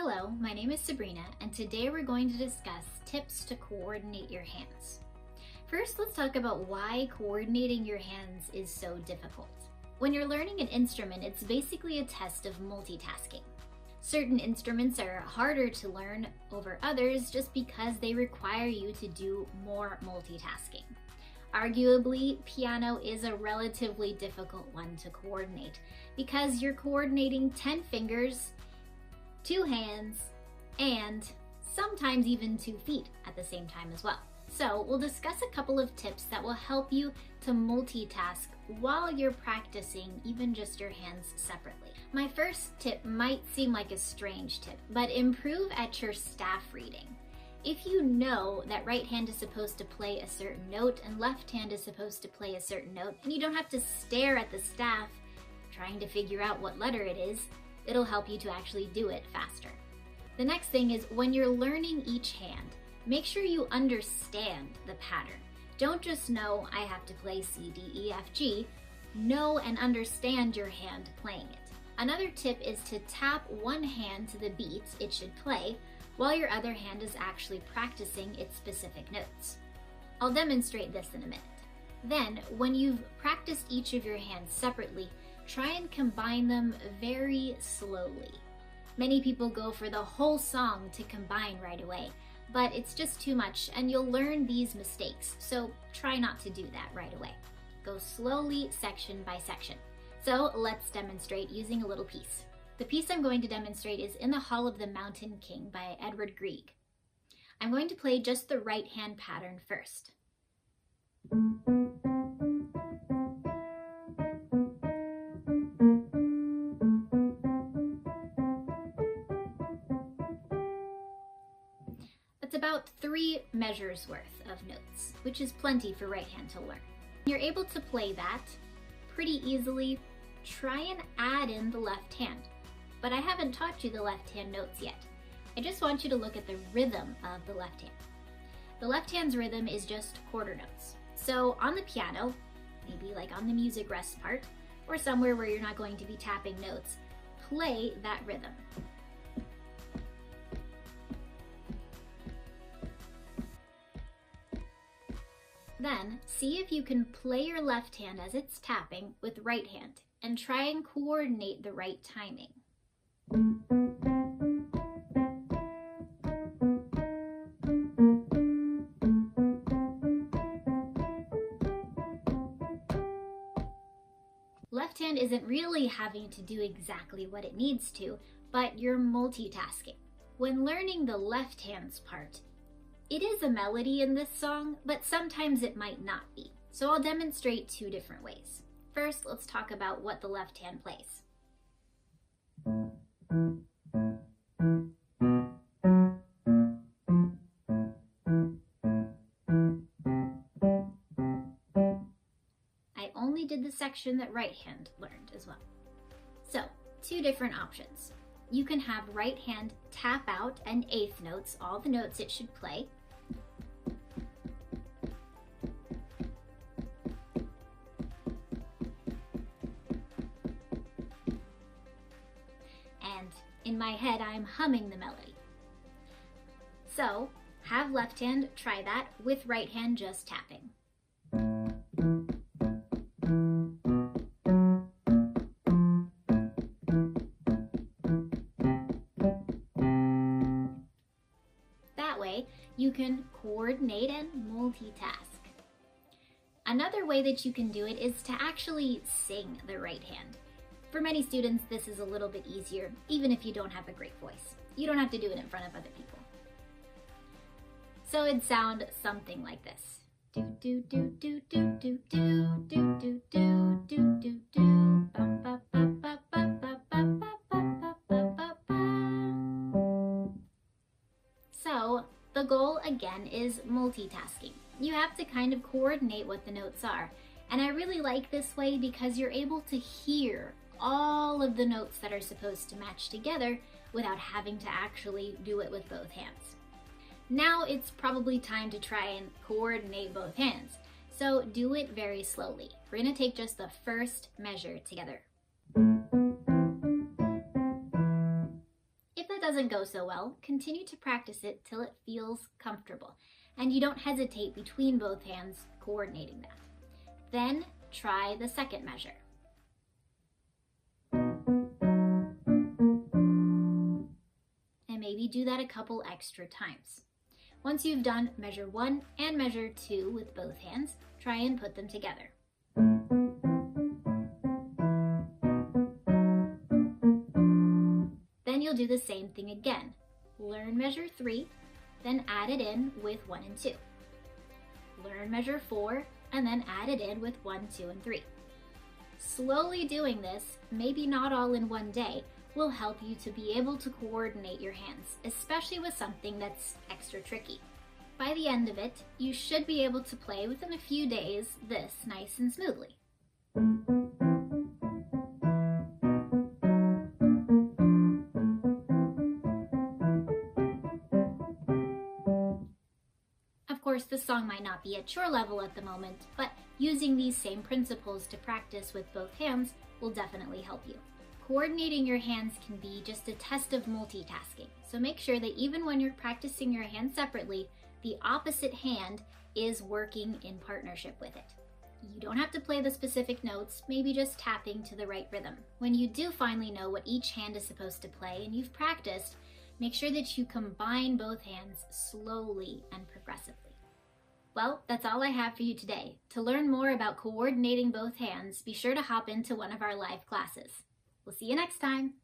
Hello, my name is Sabrina, and today we're going to discuss tips to coordinate your hands. First, let's talk about why coordinating your hands is so difficult. When you're learning an instrument, it's basically a test of multitasking. Certain instruments are harder to learn over others just because they require you to do more multitasking. Arguably, piano is a relatively difficult one to coordinate because you're coordinating 10 fingers, 2 hands, and sometimes even 2 feet at the same time as well. So we'll discuss a couple of tips that will help you to multitask while you're practicing even just your hands separately. My first tip might seem like a strange tip, but improve at your staff reading. If you know that right hand is supposed to play a certain note and left hand is supposed to play a certain note, and you don't have to stare at the staff trying to figure out what letter it is, it'll help you to actually do it faster. The next thing is when you're learning each hand, make sure you understand the pattern. Don't just know I have to play C, D, E, F, G. Know and understand your hand playing it. Another tip is to tap one hand to the beats it should play while your other hand is actually practicing its specific notes. I'll demonstrate this in a minute. Then, when you've practiced each of your hands separately, try and combine them very slowly. Many people go for the whole song to combine right away, but it's just too much and you'll learn these mistakes, so try not to do that right away. Go slowly, section by section. So let's demonstrate using a little piece. The piece I'm going to demonstrate is In the Hall of the Mountain King by Edward Grieg. I'm going to play just the right hand pattern first. That's about 3 measures worth of notes, which is plenty for right hand to learn. When you're able to play that pretty easily, try and add in the left hand. But I haven't taught you the left hand notes yet. I just want you to look at the rhythm of the left hand. The left hand's rhythm is just quarter notes. So on the piano, maybe like on the music rest part, or somewhere where you're not going to be tapping notes, play that rhythm. Then, see if you can play your left hand as it's tapping with right hand, and try and coordinate the right timing. Left hand isn't really having to do exactly what it needs to, but you're multitasking. When learning the left hand's part, it is a melody in this song, but sometimes it might not be. So I'll demonstrate 2 different ways. First, let's talk about what the left hand plays. I only did the section that right hand learned as well. So, 2 different options. You can have right hand tap out and 8th notes, all the notes it should play. And in my head, I'm humming the melody. So, have left hand try that with right hand just tapping. That way, you can coordinate and multitask. Another way that you can do it is to actually sing the right hand. For many students, this is a little bit easier, even if you don't have a great voice. You don't have to do it in front of other people. So it'd sound something like this. Do do do do do do do do do do do do do ba ba ba ba ba ba ba ba ba ba ba. So the goal again is multitasking. You have to kind of coordinate what the notes are. And I really like this way because you're able to hear all of the notes that are supposed to match together without having to actually do it with both hands. Now it's probably time to try and coordinate both hands. So do it very slowly. We're gonna take just the first measure together. If that doesn't go so well, continue to practice it till it feels comfortable, and you don't hesitate between both hands coordinating that. Then try the second measure. And maybe do that a couple extra times. Once you've done measure 1 and measure 2 with both hands, try and put them together. Then you'll do the same thing again. Learn measure 3, then add it in with 1 and 2. Learn measure 4, and then add it in with 1, 2, and 3. Slowly doing this, maybe not all in one day, will help you to be able to coordinate your hands, especially with something that's extra tricky. By the end of it, you should be able to play within a few days this nice and smoothly. Of course, this song might not be at your level at the moment, but using these same principles to practice with both hands will definitely help you. Coordinating your hands can be just a test of multitasking, so make sure that even when you're practicing your hands separately, the opposite hand is working in partnership with it. You don't have to play the specific notes, maybe just tapping to the right rhythm. When you do finally know what each hand is supposed to play and you've practiced, make sure that you combine both hands slowly and progressively. Well, that's all I have for you today. To learn more about coordinating both hands, be sure to hop into one of our live classes. We'll see you next time.